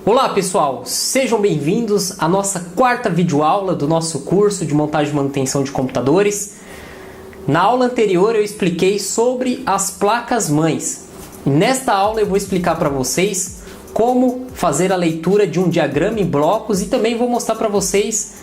Olá pessoal, sejam bem-vindos à nossa quarta videoaula do nosso curso de montagem e manutenção de computadores. Na aula anterior eu expliquei sobre as placas-mães. E nesta aula eu vou explicar para vocês como fazer a leitura de um diagrama em blocos e também vou mostrar para vocês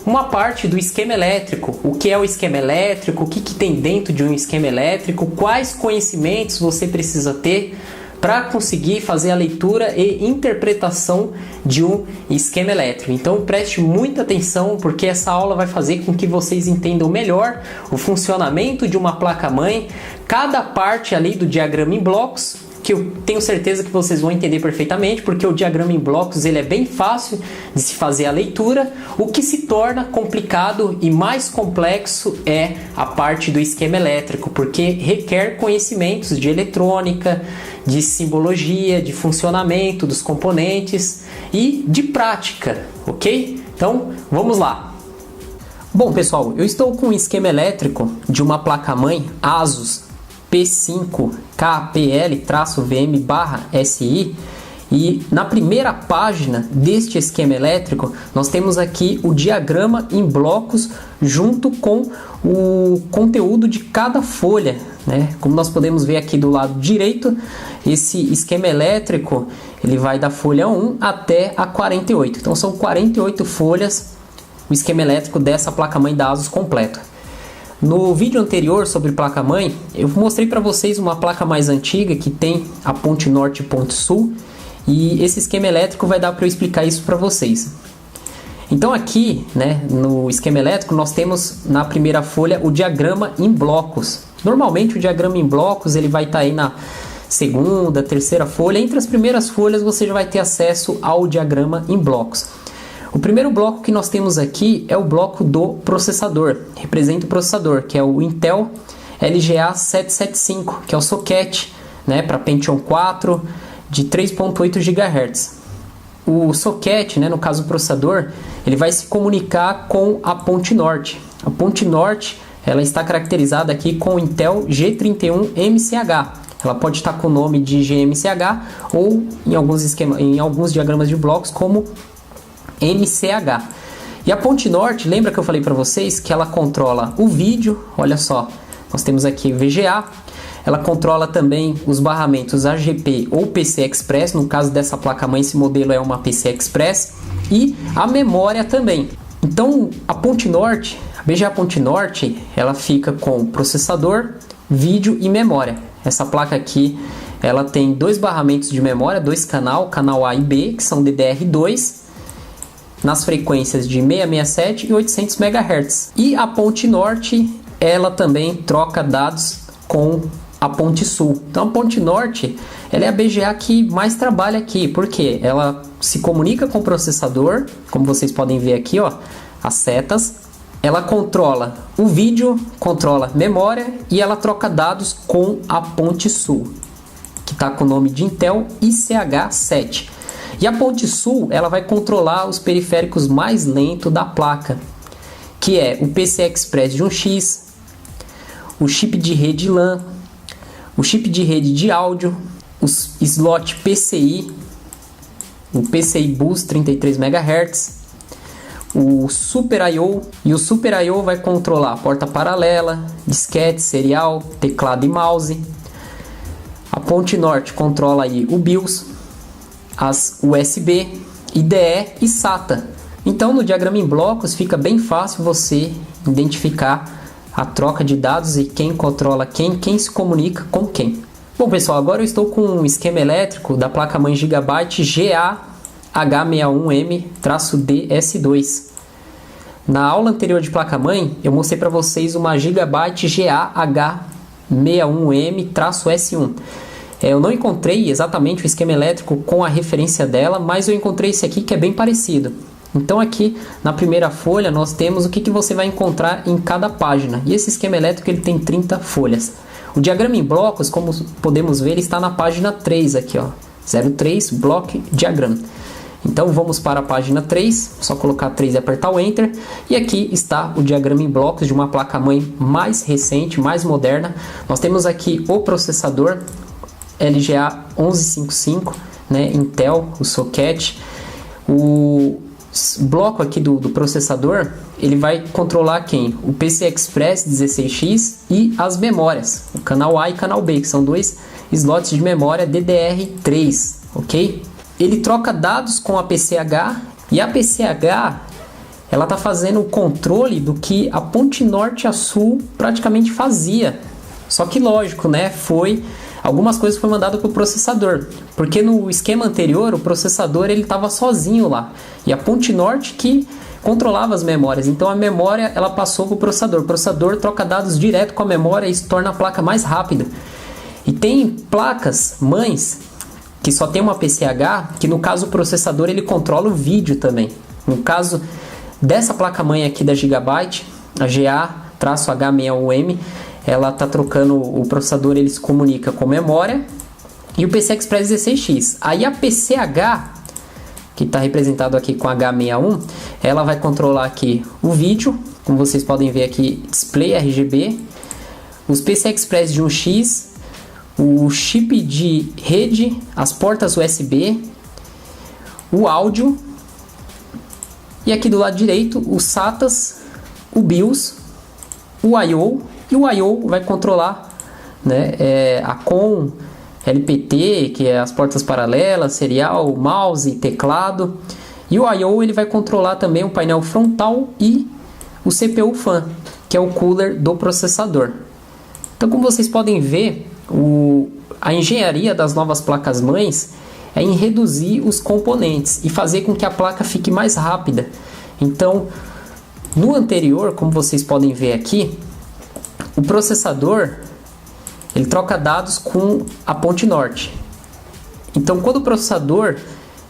uma parte do esquema elétrico. O que é o esquema elétrico, o que tem dentro de um esquema elétrico, quais conhecimentos você precisa ter para conseguir fazer a leitura e interpretação de um esquema elétrico. Então preste muita atenção, porque essa aula vai fazer com que vocês entendam melhor o funcionamento de uma placa-mãe, cada parte ali do diagrama em blocos, que eu tenho certeza que vocês vão entender perfeitamente, porque o diagrama em blocos ele é bem fácil de se fazer a leitura. O que se torna complicado e mais complexo é a parte do esquema elétrico, porque requer conhecimentos de eletrônica, de simbologia, de funcionamento dos componentes e de prática, ok? Então, vamos lá! Bom, pessoal, eu estou com um esquema elétrico de uma placa-mãe ASUS P5KPL-VM/SI e na primeira página deste esquema elétrico nós temos aqui o diagrama em blocos junto com o conteúdo de cada folha, né? Como nós podemos ver aqui do lado direito, esse esquema elétrico ele vai da folha 1 até a 48. Então são 48 folhas o esquema elétrico dessa placa-mãe da ASUS completo. No vídeo anterior sobre placa-mãe, eu mostrei para vocês uma placa mais antiga que tem a ponte norte e ponte sul, e esse esquema elétrico vai dar para eu explicar isso para vocês. Então aqui, né, no esquema elétrico, nós temos na primeira folha o diagrama em blocos. Normalmente o diagrama em blocos ele vai estar aí na segunda, terceira folha. Entre as primeiras folhas você já vai ter acesso ao diagrama em blocos. O primeiro bloco que nós temos aqui é o bloco do processador, representa o processador, que é o Intel LGA 775, que é o socket, né, para Pentium 4 de 3.8 GHz. O socket, né, no caso o processador, ele vai se comunicar com a ponte norte. A ponte norte ela está caracterizada aqui com o Intel G31MCH. Ela pode estar com o nome de GMCH ou em alguns diagramas de blocos como MCH. E a ponte norte, lembra que eu falei para vocês que ela controla o vídeo? Olha só, nós temos aqui o VGA. Ela controla também os barramentos AGP ou PCI Express. No caso dessa placa-mãe, esse modelo é uma PCI Express. E a memória também. Então, a ponte norte, a VGA ponte norte, ela fica com processador, vídeo e memória. Essa placa aqui, ela tem dois barramentos de memória, dois canal A e B, que são DDR2, nas frequências de 667 e 800 MHz. E a ponte norte, ela também troca dados com a ponte sul. Então a ponte norte, ela é a BGA que mais trabalha aqui, porque ela se comunica com o processador, como vocês podem ver aqui, ó, as setas. Ela controla o vídeo, controla memória e ela troca dados com a ponte sul, que está com o nome de Intel ICH7. E a ponte sul, ela vai controlar os periféricos mais lentos da placa, que é o PCI Express de 1x, o chip de rede LAN, o chip de rede de áudio, os slot PCI, o PCI Bus 33 MHz, o Super I/O, e o Super I/O vai controlar a porta paralela, disquete, serial, teclado e mouse. A ponte norte controla aí o BIOS, as USB, IDE e SATA. Então no diagrama em blocos fica bem fácil você identificar a troca de dados e quem controla quem se comunica com quem. Bom pessoal, agora eu estou com um esquema elétrico da placa-mãe Gigabyte GA-H61M-DS2. Na aula anterior de placa-mãe eu mostrei para vocês uma Gigabyte GA-H61M-S1. Eu não encontrei exatamente o esquema elétrico com a referência dela, mas eu encontrei esse aqui que é bem parecido. Então aqui na primeira folha nós temos o que você vai encontrar em cada página. E esse esquema elétrico ele tem 30 folhas. O diagrama em blocos, como podemos ver, ele está na página 3 aqui, ó, 03 Block Diagram. Então vamos para a página 3, só colocar 3 e apertar o Enter. E aqui está o diagrama em blocos de uma placa-mãe mais recente, mais moderna. Nós temos aqui o processador LGA 1155 né, Intel, o socket. O bloco aqui do processador, ele vai controlar quem? O PCI Express 16X e as memórias, o canal A e canal B, que são dois slots de memória DDR3, ok? Ele troca dados com a PCH e a PCH ela está fazendo o controle do que a ponte norte a sul praticamente fazia. Só que lógico, né? Algumas coisas foram mandadas para o processador, porque no esquema anterior o processador ele estava sozinho lá e a ponte norte que controlava as memórias. Então a memória ela passou para o processador troca dados direto com a memória e isso torna a placa mais rápida. E tem placas mães que só tem uma PCH, que no caso o processador ele controla o vídeo também. No caso dessa placa mãe aqui da Gigabyte, a GA-H61M, ela está trocando o processador, ele se comunica com memória e o PCI Express 16X. Aí a PCH, que está representado aqui com H61, ela vai controlar aqui o vídeo, como vocês podem ver aqui, display RGB, os PCI Express de 1x, o chip de rede, as portas USB, o áudio e aqui do lado direito os SATAs, o BIOS, o I/O. E o I/O vai controlar, né, a COM, LPT, que é as portas paralelas, serial, mouse, teclado. E o I/O ele vai controlar também o painel frontal e o CPU fan, que é o cooler do processador. Então, como vocês podem ver, a engenharia das novas placas-mães é em reduzir os componentes e fazer com que a placa fique mais rápida. Então, no anterior, como vocês podem ver aqui, o processador ele troca dados com a ponte norte. Então, quando o processador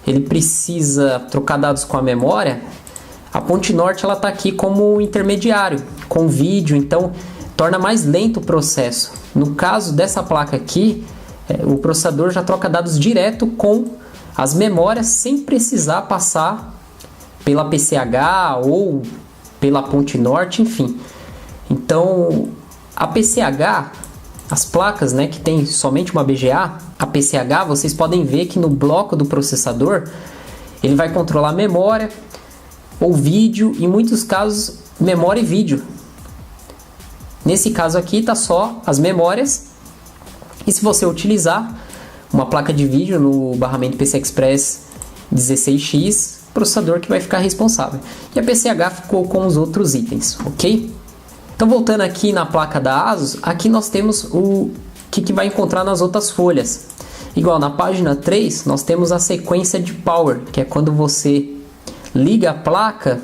ele precisa trocar dados com a memória, a ponte norte ela está aqui como intermediário com o vídeo, então torna mais lento o processo. No caso dessa placa aqui, o processador já troca dados direto com as memórias sem precisar passar pela PCH ou pela ponte norte, enfim. Então, a PCH, as placas, né, que tem somente uma BGA, a PCH, vocês podem ver que no bloco do processador ele vai controlar a memória ou vídeo, em muitos casos memória e vídeo. Nesse caso aqui está só as memórias, e se você utilizar uma placa de vídeo no barramento PCI Express 16X, o processador que vai ficar responsável. E a PCH ficou com os outros itens, ok? Então, voltando aqui na placa da ASUS, aqui nós temos o que vai encontrar nas outras folhas. Igual na página 3, nós temos a sequência de power, que é quando você liga a placa,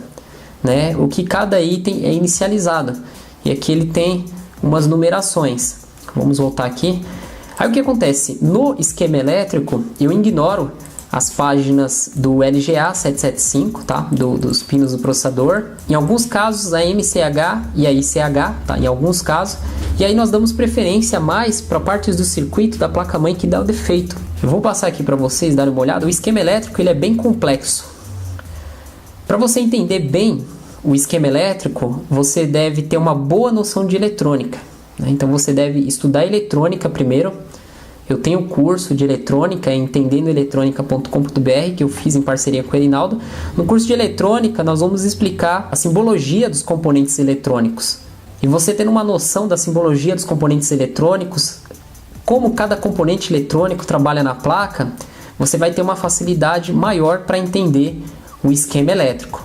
né, o que cada item é inicializado. E aqui ele tem umas numerações. Vamos voltar aqui. Aí o que acontece? No esquema elétrico, eu ignoro as páginas do LGA 775, tá? Dos pinos do processador. Em alguns casos a MCH e a ICH, tá? Em alguns casos. E aí nós damos preferência mais para partes do circuito da placa-mãe que dá o defeito. Eu vou passar aqui para vocês darem uma olhada. O esquema elétrico ele é bem complexo. Para você entender bem o esquema elétrico, você deve ter uma boa noção de eletrônica, né? Então você deve estudar eletrônica primeiro. Eu tenho um curso de eletrônica, entendendoeletronica.com.br, que eu fiz em parceria com o Erinaldo. No curso de eletrônica, nós vamos explicar a simbologia dos componentes eletrônicos. E você tendo uma noção da simbologia dos componentes eletrônicos, como cada componente eletrônico trabalha na placa, você vai ter uma facilidade maior para entender o esquema elétrico.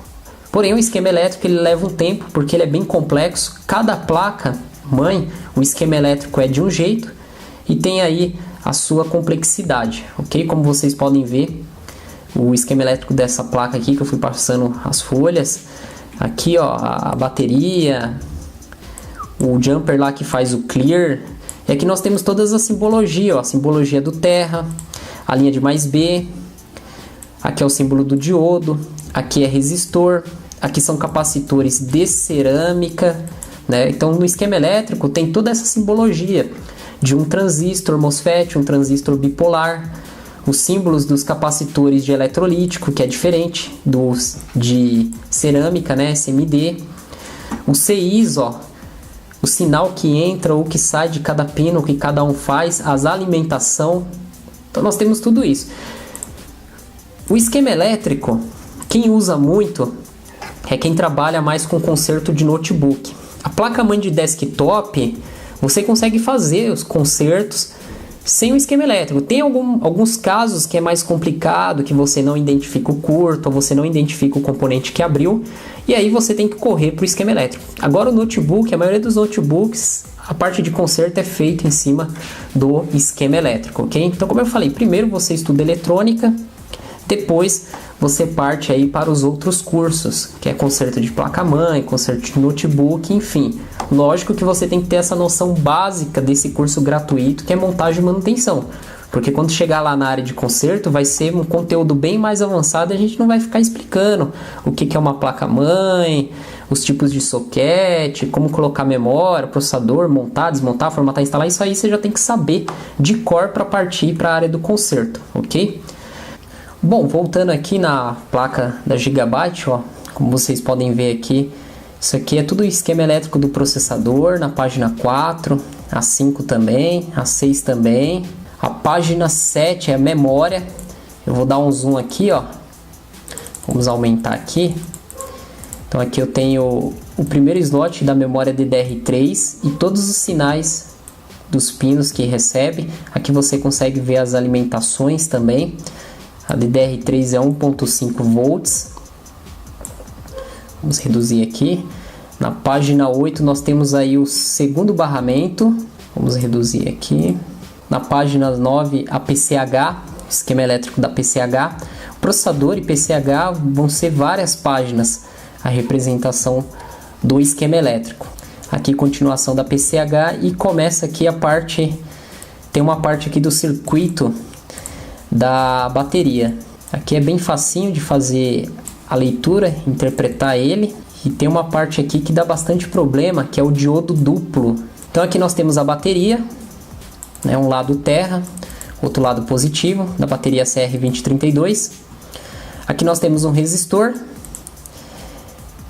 Porém, o esquema elétrico ele leva um tempo, porque ele é bem complexo. Cada placa mãe, o esquema elétrico é de um jeito e tem aí a sua complexidade, ok? Como vocês podem ver, o esquema elétrico dessa placa aqui, que eu fui passando as folhas, aqui ó, a bateria, o jumper lá que faz o clear, e aqui nós temos todas as simbologias, ó, a simbologia do terra, a linha de mais B, aqui é o símbolo do diodo, aqui é resistor, aqui são capacitores de cerâmica, né? Então no esquema elétrico tem toda essa simbologia de um transistor MOSFET, um transistor bipolar, os símbolos dos capacitores de eletrolítico, que é diferente dos de cerâmica, né, SMD, os CIs, ó, o sinal que entra ou que sai de cada pino, o que cada um faz, as alimentação. Então nós temos tudo isso. O esquema elétrico, quem usa muito é quem trabalha mais com conserto de notebook. A placa-mãe de desktop, você consegue fazer os consertos sem o esquema elétrico. Tem alguns casos que é mais complicado, que você não identifica o curto, ou você não identifica o componente que abriu, e aí você tem que correr para o esquema elétrico. Agora o notebook, a maioria dos notebooks, a parte de conserto é feita em cima do esquema elétrico, ok? Então, como eu falei, primeiro você estuda eletrônica, depois você parte aí para os outros cursos, que é conserto de placa-mãe, conserto de notebook, enfim. Lógico que você tem que ter essa noção básica desse curso gratuito, que é montagem e manutenção. Porque quando chegar lá na área de conserto, vai ser um conteúdo bem mais avançado e a gente não vai ficar explicando o que é uma placa-mãe, os tipos de soquete, como colocar memória, processador, montar, desmontar, formatar, instalar. Isso aí você já tem que saber de cor para partir para a área do conserto, ok? Bom, voltando aqui na placa da Gigabyte, ó, como vocês podem ver aqui, isso aqui é tudo o esquema elétrico do processador, na página 4, a 5 também, a 6 também. A página 7 é a memória. Eu vou dar um zoom aqui, ó. Vamos aumentar aqui. Então aqui eu tenho o primeiro slot da memória DDR3 e todos os sinais dos pinos que recebe. Aqui você consegue ver as alimentações também. A DDR3 é 1.5 volts. Vamos reduzir aqui. Na página 8 nós temos aí o segundo barramento. Vamos reduzir aqui. Na página 9 a PCH, esquema elétrico da PCH. O processador e PCH vão ser várias páginas a representação do esquema elétrico. Aqui continuação da PCH e começa aqui a parte, tem uma parte aqui do circuito da bateria. Aqui é bem facinho de fazer a leitura, interpretar ele, e tem uma parte aqui que dá bastante problema, que é o diodo duplo. Então aqui nós temos a bateria, né, um lado terra, outro lado positivo da bateria CR2032. Aqui nós temos um resistor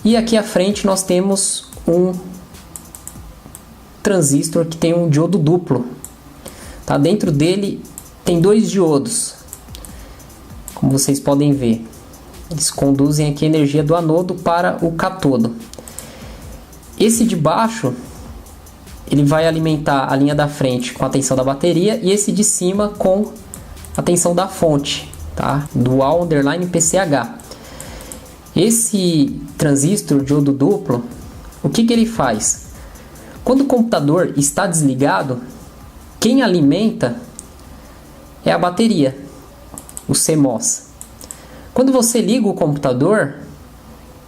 e aqui à frente nós temos um transistor que tem um diodo duplo. Tá? Dentro dele tem dois diodos, como vocês podem ver. Eles conduzem aqui a energia do anodo para o catodo. Esse de baixo, ele vai alimentar a linha da frente com a tensão da bateria e esse de cima com a tensão da fonte, tá? Dual underline PCH. Esse transistor diodo duplo, o que ele faz? Quando o computador está desligado, quem alimenta é a bateria, o CMOS. Quando você liga o computador,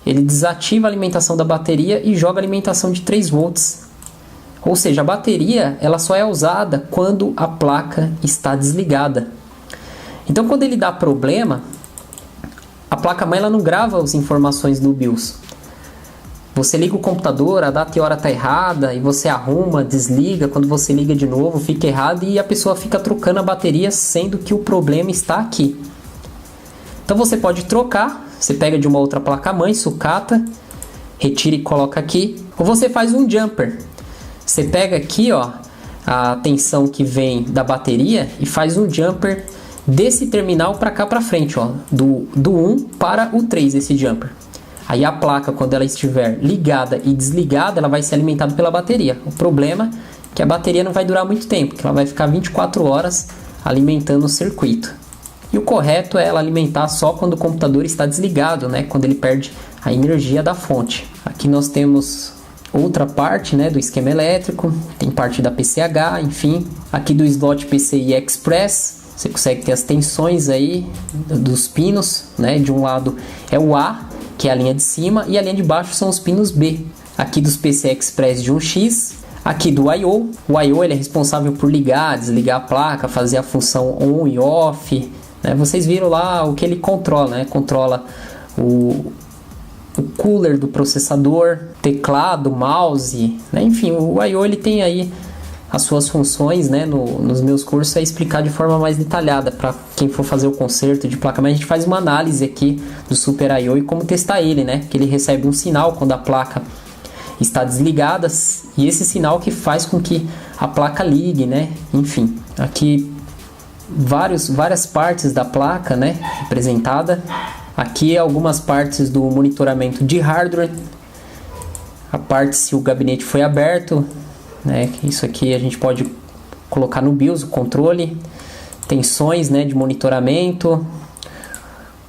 ele desativa a alimentação da bateria e joga a alimentação de 3 volts. Ou seja, a bateria ela só é usada quando a placa está desligada. Então, quando ele dá problema, a placa-mãe ela não grava as informações do BIOS. Você liga o computador, a data e hora está errada, e você arruma, desliga, quando você liga de novo fica errado e a pessoa fica trocando a bateria, sendo que o problema está aqui. Então você pode trocar, você pega de uma outra placa-mãe, sucata, retira e coloca aqui, ou você faz um jumper. Você pega aqui, ó, a tensão que vem da bateria e faz um jumper desse terminal para cá para frente, ó, do 1 para o 3, esse jumper. Aí a placa, quando ela estiver ligada e desligada, ela vai ser alimentada pela bateria. O problema é que a bateria não vai durar muito tempo, que ela vai ficar 24 horas alimentando o circuito. E o correto é ela alimentar só quando o computador está desligado, né? Quando ele perde a energia da fonte. Aqui nós temos outra parte, né, do esquema elétrico, tem parte da PCH, enfim. Aqui do slot PCI Express, você consegue ter as tensões aí dos pinos, né? De um lado é o A, que é a linha de cima, e a linha de baixo são os pinos B. Aqui dos PCI Express de 1x, aqui do I/O. O I/O ele é responsável por ligar, desligar a placa, fazer a função on e off. Vocês viram lá o que ele controla, né? Controla o cooler do processador, teclado, mouse, né? Enfim, o I/O ele tem aí as suas funções, né? Nos meus cursos é explicar de forma mais detalhada para quem for fazer o conserto de placa, mas a gente faz uma análise aqui do Super I/O e como testar ele, né? Que ele recebe um sinal quando a placa está desligada e esse sinal que faz com que a placa ligue, né? Enfim, aqui várias partes da placa, né, representada. Aqui algumas partes do monitoramento de hardware, a parte se o gabinete foi aberto, né, isso aqui a gente pode colocar no BIOS, o controle, tensões, né, de monitoramento,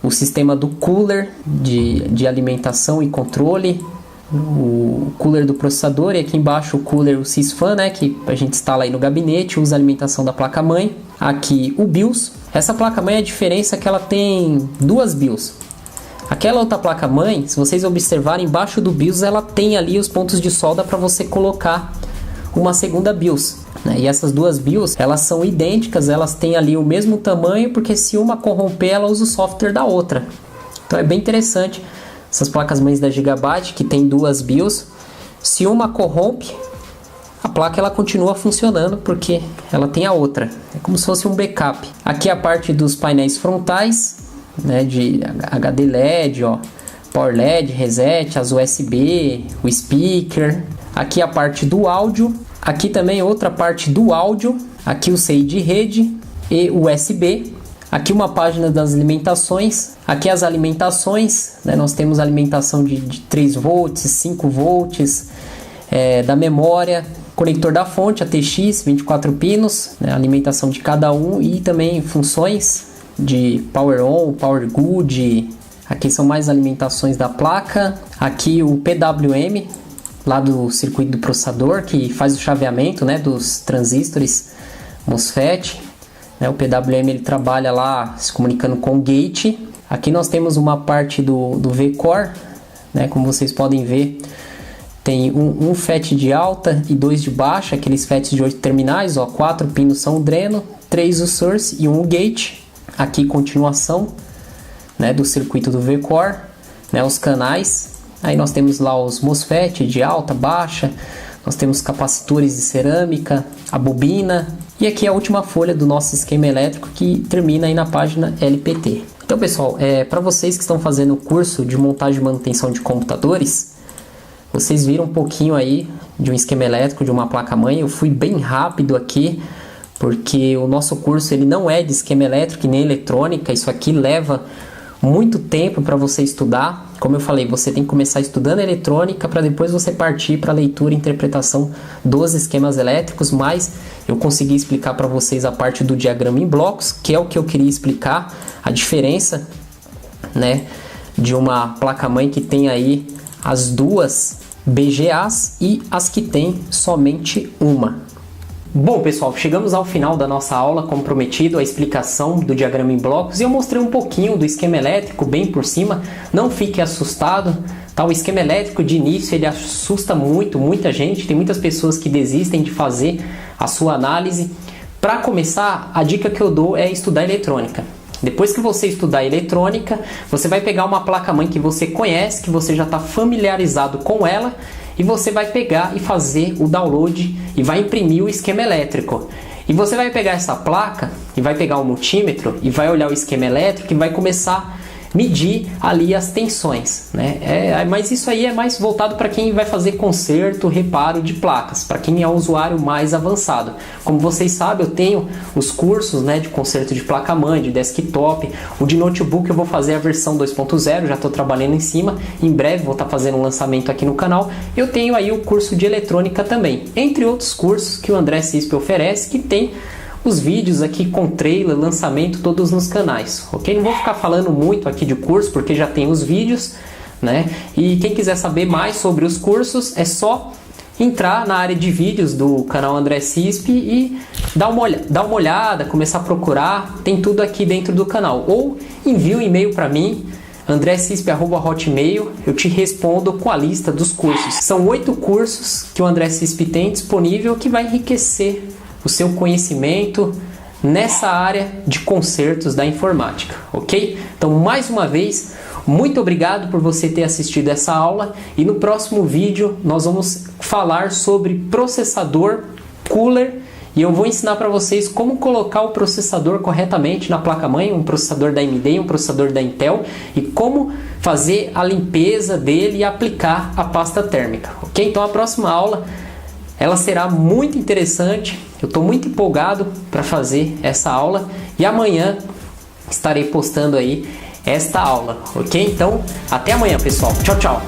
o sistema do cooler de alimentação e controle, o cooler do processador, e aqui embaixo o cooler, o Sysfan, né, que a gente instala aí no gabinete, usa a alimentação da placa-mãe. Aqui o BIOS. Essa placa-mãe, a diferença é que ela tem duas BIOS. Aquela outra placa-mãe, se vocês observarem, embaixo do BIOS ela tem ali os pontos de solda para você colocar uma segunda BIOS, né? E essas duas BIOS, elas são idênticas, elas têm ali o mesmo tamanho, porque se uma corromper, ela usa o software da outra. Então é bem interessante essas placas-mães da Gigabyte, que tem duas BIOS. Se uma corrompe, a placa ela continua funcionando, porque ela tem a outra. É como se fosse um backup. Aqui a parte dos painéis frontais, né, de HD LED, ó, Power LED, reset, as USB, o speaker. Aqui a parte do áudio. Aqui também outra parte do áudio. Aqui o CI de rede e USB. Aqui uma página das alimentações. Aqui as alimentações, né? Nós temos alimentação de 3 volts, 5 volts, da memória, conector da fonte, ATX, 24 pinos, né? Alimentação de cada um, e também funções de Power On, Power Good. Aqui são mais alimentações da placa. Aqui o PWM, lá do circuito do processador, que faz o chaveamento, né, dos transistores MOSFET. O PWM ele trabalha lá se comunicando com o gate. Aqui nós temos uma parte do V-Core, né, como vocês podem ver, tem um FET de alta e 2 de baixa, aqueles FETs de 8 terminais, ó, 4 pinos são o dreno, 3 o source e 1 o gate. Aqui continuação, né, do circuito do V-Core, né, os canais. Aí nós temos lá os MOSFET de alta, baixa, nós temos capacitores de cerâmica, a bobina, e aqui a última folha do nosso esquema elétrico, que termina aí na página LPT. Então, pessoal, para vocês que estão fazendo o curso de montagem e manutenção de computadores, vocês viram um pouquinho aí de um esquema elétrico de uma placa-mãe. Eu fui bem rápido aqui, porque o nosso curso ele não é de esquema elétrico nem eletrônica. Isso aqui leva muito tempo para você estudar. Como eu falei, você tem que começar estudando eletrônica para depois você partir para a leitura e interpretação dos esquemas elétricos, mas eu consegui explicar para vocês a parte do diagrama em blocos, que é o que eu queria explicar, a diferença, né, de uma placa-mãe que tem aí as duas BGAs e as que tem somente uma. Bom, pessoal, chegamos ao final da nossa aula, como prometido, a explicação do diagrama em blocos, e eu mostrei um pouquinho do esquema elétrico bem por cima. Não fique assustado, tá? O esquema elétrico de início ele assusta muita gente, tem muitas pessoas que desistem de fazer a sua análise. Para começar, a dica que eu dou é estudar eletrônica. Depois que você estudar eletrônica, você vai pegar uma placa-mãe que você conhece, que você já está familiarizado com ela, e você vai pegar e fazer o download e vai imprimir o esquema elétrico. E você vai pegar essa placa e vai pegar o multímetro e vai olhar o esquema elétrico e vai começar a medir ali as tensões, né? Mas isso aí é mais voltado para quem vai fazer conserto, reparo de placas, para quem é um usuário mais avançado. Como vocês sabem, eu tenho os cursos, né, de conserto de placa-mãe, de desktop. O de notebook eu vou fazer a versão 2.0, já estou trabalhando em cima. Em breve vou estar fazendo um lançamento aqui no canal. Eu tenho aí o curso de eletrônica também, entre outros cursos que o André Cispe oferece, que tem os vídeos aqui com trailer, lançamento, todos nos canais, ok? Não vou ficar falando muito aqui de curso, porque já tem os vídeos, né? E quem quiser saber mais sobre os cursos, é só entrar na área de vídeos do canal André Cispe e dar uma olhada, começar a procurar, tem tudo aqui dentro do canal. Ou envia um e-mail para mim, andrecispe@hotmail, eu te respondo com a lista dos cursos. São 8 cursos que o André Cispe tem disponível, que vai enriquecer o seu conhecimento nessa área de consertos da informática, ok? Então, mais uma vez, muito obrigado por você ter assistido essa aula, e no próximo vídeo nós vamos falar sobre processador cooler, e eu vou ensinar para vocês como colocar o processador corretamente na placa-mãe, um processador da AMD e um processador da Intel, e como fazer a limpeza dele e aplicar a pasta térmica, ok? Então a próxima aula ela será muito interessante. Eu estou muito empolgado para fazer essa aula e amanhã estarei postando aí esta aula, ok? Então, até amanhã, pessoal. Tchau, tchau!